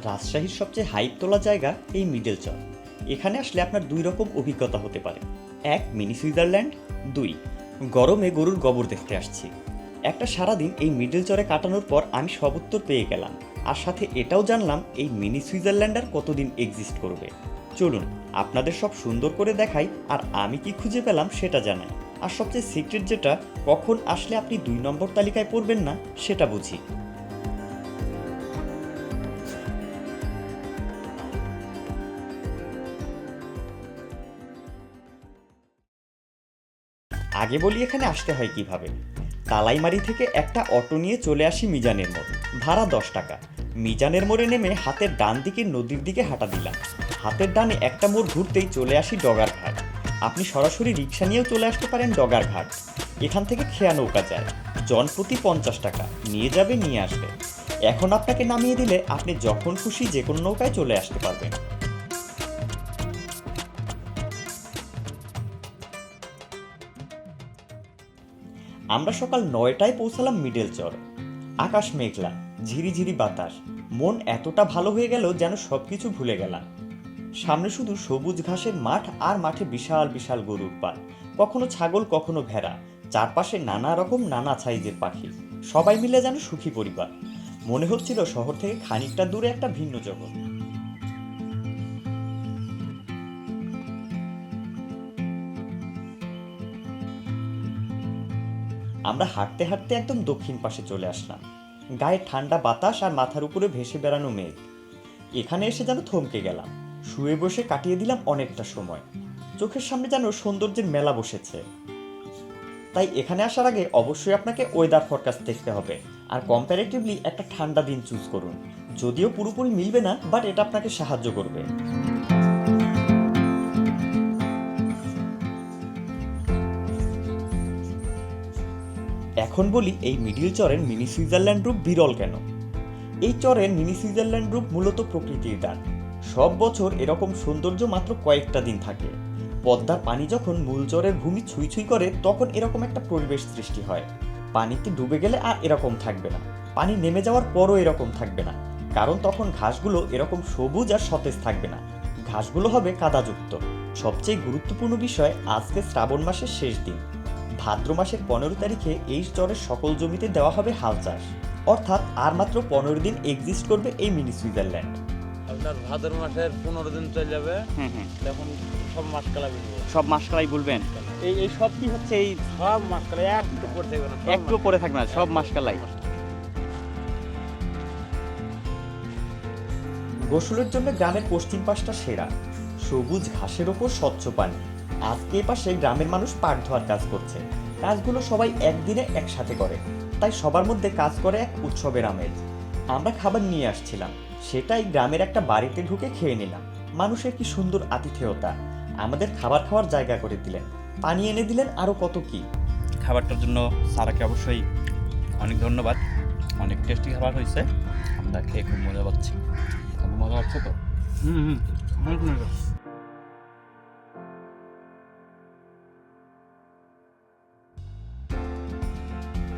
রাজশাহীর সবচেয়ে হাইপ তোলা জায়গা এই মিডল চর। এখানে আসলে আপনার দুই রকম অভিজ্ঞতা হতে পারে। এক, মিনি সুইজারল্যান্ড। দুই, গরমে গরুর গোবর দেখতে আসছি। একটা সারাদিন এই মিডল চরে কাটানোর পর আমি সব উত্তর পেয়ে গেলাম, আর সাথে এটাও জানলাম এই মিনি সুইজারল্যান্ড আর কতদিন এক্সিস্ট করবে। চলুন আপনাদের সব সুন্দর করে দেখাই, আর আমি কি খুঁজে পেলাম সেটা জানাই। আর সবচেয়ে সিক্রেট যেটা, কখন আসলে আপনি 2 নম্বর তালিকায় পড়বেন না সেটা বুঝি। আগে বলি এখানে আসতে হয় কিভাবে। তালাইমারি থেকে একটা অটো নিয়ে চলে আসি মিজানের মোড়, ভাড়া 10 টাকা। মিজানের মোড়ে নেমে হাতের ডান দিকে নদীর দিকে হাঁটা দিলাম। হাতের ডানে একটা মোড় ঘুরতেই চলে আসি ডগার ঘাট। আপনি সরাসরি রিক্সা নিয়েও চলে আসতে পারেন ডগার ঘাট। এখান থেকে খেয়া নৌকা যায়, জনপ্রতি 50 টাকা, নিয়ে যাবে নিয়ে আসবে। এখন আপনাকে নামিয়ে দিলে আপনি যখন খুশি যে কোনো নৌকায় চলে আসতে পারবেন। আমরা সকাল 9টায় পৌঁছালাম মিডল চর। আকাশ মেঘলা, ঝিরিঝিরি বাতাস। মন এতটা ভালো হয়ে গেল যেন সবকিছু ভুলে গেলাম। সামনে শুধু সবুজ ঘাসের মাঠ, আর মাঠে বিশাল বিশাল গরুর পাল, কখনো ছাগল কখনো ভেড়া। চারপাশে নানা রকম নানা সাইজের পাখি, সবাই মিলে যেন সুখী পরিবার। মনে হচ্ছিল শহর থেকে খানিকটা দূরে একটা ভিন্ন জগৎ। আমরা হাঁটতে হাঁটতে একদম দক্ষিণ পাশে চলে আসলাম। গায়ে ঠান্ডা বাতাস আর মাথার উপরে ভেসে বেড়ানো মেঘ। এখানে এসে যেন থমকে গেলাম। শুয়ে বসে কাটিয়ে দিলাম অনেকটা সময়। চোখের সামনে যেন সৌন্দর্যের মেলা বসেছে। তাই এখানে আসার আগে অবশ্যই আপনাকে ওয়েদার ফরকাস্ট দেখতে হবে, আর কম্পারেটিভলি একটা ঠান্ডা দিন চুজ করুন। যদিও পুরোপুরি মিলবে না, বাট এটা আপনাকে সাহায্য করবে। এখন বলি এই মিডিল চরের মিনি সুইজারল্যান্ড রূপ বিরল কেন। এই চরের মিনি সুইজারল্যান্ড রূপ মূলত প্রকৃতির দান। সব বছর এরকম সৌন্দর্য মাত্র কয়েকটা দিন থাকে। পদ্মার পানি যখন মূল চরের ভূমি ছুঁই ছুঁই করে, তখন এরকম একটা পরিবেশ সৃষ্টি হয়। পানিতে ডুবে গেলে আর এরকম থাকবে না, পানি নেমে যাওয়ার পরও এরকম থাকবে না, কারণ তখন ঘাসগুলো এরকম সবুজ আর সতেজ থাকবে না, ঘাসগুলো হবে কাদাযুক্ত। সবচেয়ে গুরুত্বপূর্ণ বিষয়, আজকে শ্রাবণ মাসের শেষ দিন। ভাদ্র মাসের 15 তারিখে এই চরের সকল জমিতে দেওয়া হবে হাল চাষ। অর্থাৎ আর মাত্র 15 দিন এক্সিস্ট করবে এই মিনি সুইজারল্যান্ড। আপনার ভাদ্র মাসের 15 দিন চলে যাবে। তখন সব মাসকালাই বলবো। সব মাসকালাই বলবেন? এই সব কি হচ্ছে? এই সব মাসকালাই একটু পরে থাকবে না, একটু পরে থাকবে না, সব মাসকালাই। গোসলের জন্য গ্রামের পশ্চিম পাশটা সেরা। সবুজ ঘাসের ওপর স্বচ্ছ পানি। আজকে পাশে গ্রামের মানুষ পাট ধোয়ার কাজ করছে। কাজগুলো সবাই একদিনে একসাথে করে, তাই সবার মধ্যে কাজ করে এক উৎসবের আমেজ। আমরা খাবার নিয়ে আসছিলাম, সেটাই গ্রামের একটা বাড়িতে ঢুকে খেয়ে নিলাম। মানুষের কি সুন্দর আতিথেয়তা, আমাদের খাবার খাওয়ার জায়গা করে দিলেন, পানি এনে দিলেন, আরও কত কি। খাবারটার জন্য স্যারকে অবশ্যই অনেক ধন্যবাদ। অনেক টেস্টি খাবার হয়েছে, আমরা খেয়ে খুব মজা পাচ্ছি। খুব মজা হচ্ছে তো। অনেক মজা।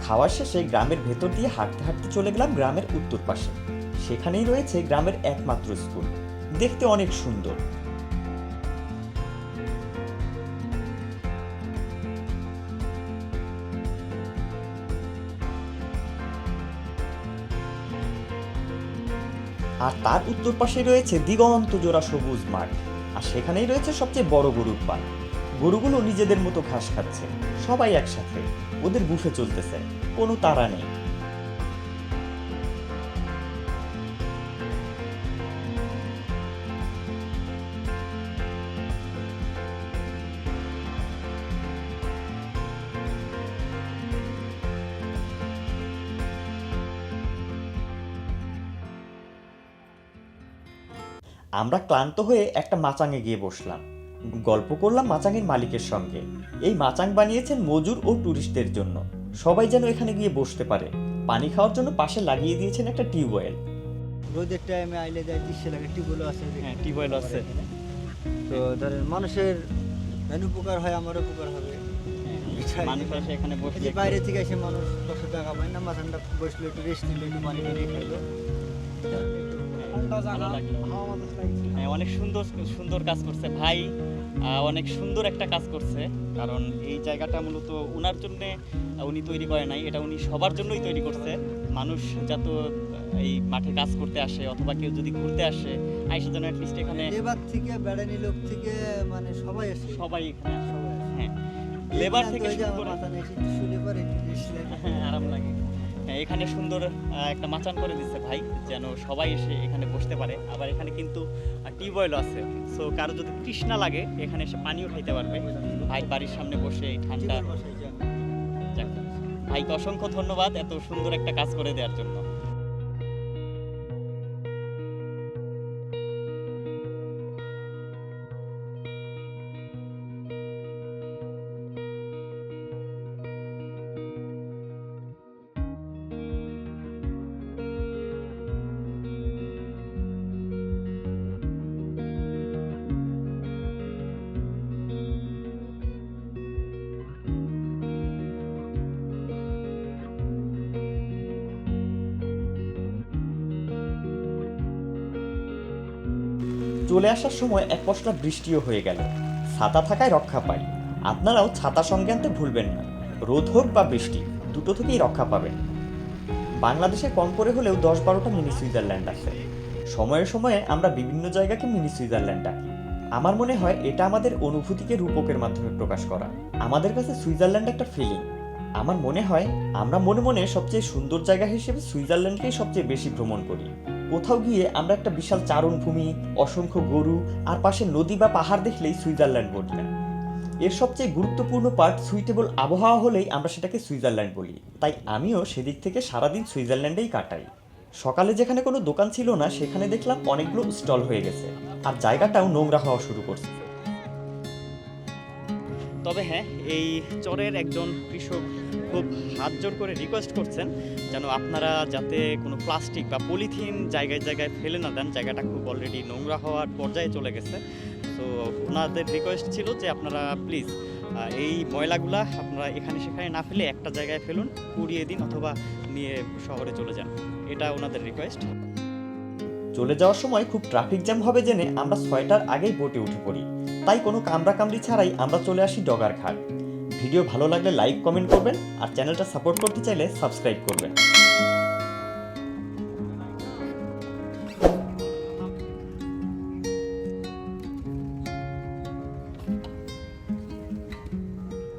খাওয়ার শেষে গ্রামের ভেতর দিয়ে হাঁটতে হাঁটতে চলে গেলাম গ্রামের উত্তর পাশে। সেখানেই রয়েছে গ্রামের একমাত্র স্কুল, দেখতে অনেক সুন্দর। আর তার উত্তর পাশে রয়েছে দিগন্ত জোড়া সবুজ মাঠ, আর সেখানেই রয়েছে সবচেয়ে বড় গরুর পাল। গরুগুলো নিজেদের মতো ঘাস খাচ্ছে, সবাই একসাথে, ওদের বুফে চলতেছে, কোনো তাড়া নেই। আমরা ক্লান্ত হয়ে একটা মাচাঙে গিয়ে বসলাম, গল্প করলাম মাচাঙের মালিকের সঙ্গে। এই মাচাং বানিয়েছেন মজুর ও ট্যুরিস্টদের জন্য, সবাই যেন এখানে গিয়ে বসতে পারে। পানি খাওয়ার জন্য পাশে লাগিয়ে দিয়েছেন একটা টিউবওয়েল। রোদের টাইমে আইলে যায় 30 টাকা টিউবওয়েল আছে। হ্যাঁ, টিউবওয়েল আছে। তো ধরেন মানুষের উপকার হয়, আমার উপকার হবে। মানুষ আসে এখানে বসে, বাইরে থেকে এসে মানুষ 10 টাকা পায় না, মাথাটা বসলে একটু রেস্ট নিলে, একটু পানি টানি খাইলো। ভালো লাগলো। হ্যাঁ, অনেক সুন্দর সুন্দর কাজ করছে ভাই, অনেক সুন্দর একটা কাজ করছে। কারণ এই জায়গাটা মূলত ওনার জন্য উনি তৈরি করে নাই, এটা উনি সবার জন্যই তৈরি করছে। মানুষ যত এই মাঠে কাজ করতে আসে অথবা কেউ যদি ঘুরতে আসে, আইসার জন্য অ্যাটলিস্ট এখানে লেবার থেকে বেড়ানি লোক থেকে মানে সবাই আসে, সবাই এখানে আসে। সবাই আসে। হ্যাঁ, লেবার থেকে এই যে শুরু আমার করে মাথা নিয়ে একটু শুলে পরে একটু রেস্ট লাগে। হ্যাঁ, আরাম লাগে। হ্যাঁ, এখানে সুন্দর একটা মাচান করে দিচ্ছে ভাই, যেন সবাই এসে এখানে বসতে পারে। আবার এখানে কিন্তু টিউবওয়েলও আছে, সো কারো যদি তৃষ্ণা লাগে এখানে এসে পানিও খাইতে পারবে। ভাই বাড়ির সামনে বসে এই ঠান্ডা। জীবন বাসায় যান। যাক, ভাইকে অসংখ্য ধন্যবাদ এত সুন্দর একটা কাজ করে দেওয়ার জন্য। চলে আসার সময় এক পশলা বৃষ্টিও হয়ে গেল। ছাতা থাকায় রক্ষা পাই। আপনারাও ছাতা সঙ্গে আনতে ভুলবেন না। রোদ হোক বা বৃষ্টি, দুটো থেকেই রক্ষা পাবেন। বাংলাদেশে কম করে হলেও 10-12টা মিনি সুইজারল্যান্ড আছে। সময়ে সময়ে আমরা বিভিন্ন জায়গাকে মিনি সুইজারল্যান্ড ডাকি। আমার মনে হয় এটা আমাদের অনুভূতিকে রূপকের মাধ্যমে প্রকাশ করা। আমাদের কাছে সুইজারল্যান্ড একটা ফিলিং। আমার মনে হয় আমরা মনে মনে সবচেয়ে সুন্দর জায়গা হিসেবে সুইজারল্যান্ডকেই সবচেয়ে বেশি ভ্রমণ করি। কোথাও গিয়ে আমরা একটা বিশাল চারণভূমি, অসংখ্য গরু আর পাশে নদী বা পাহাড় দেখলেই সুইজারল্যান্ড বলি না। এর সবচেয়ে গুরুত্বপূর্ণ পার্ট সুইটেবল আবহাওয়া হলেই আমরা সেটাকে সুইজারল্যান্ড বলি। তাই আমিও সেদিক থেকে সারাদিন সুইজারল্যান্ডেই কাটাই। সকালে যেখানে কোনো দোকান ছিল না সেখানে দেখলাম অনেকগুলো স্টল হয়ে গেছে, আর জায়গাটাও নোংরা হওয়া শুরু করছে। তবে হ্যাঁ, এই চরের একজন কৃষক খুব হাত জোর করে রিকোয়েস্ট করছেন যেন আপনারা যাতে কোনো প্লাস্টিক বা পলিথিন জায়গায় জায়গায় ফেলে না দেন। জায়গাটা খুব অলরেডি নোংরা হওয়ার পর্যায়ে চলে গেছে। তো ওনাদের রিকোয়েস্ট ছিল যে আপনারা প্লিজ এই ময়লাগুলা আপনারা এখানে সেখানে না ফেলে একটা জায়গায় ফেলুন, পুড়িয়ে দিন অথবা নিয়ে শহরে চলে যান। এটা ওনাদের রিকোয়েস্ট। চলে যাওয়ার সময় খুব ট্রাফিক জ্যাম হবে জেনে আমরা 6টার আগেই বোটে উঠে পড়ি। তাই কোনো কামড়াকামড়ি ছাড়াই আমরা চলে আসি ডগার ঘাট। ভিডিও ভালো লাগলে লাইক কমেন্ট করবেন, আর চ্যানেলটা সাপোর্ট করতে চাইলে সাবস্ক্রাইব করবেন।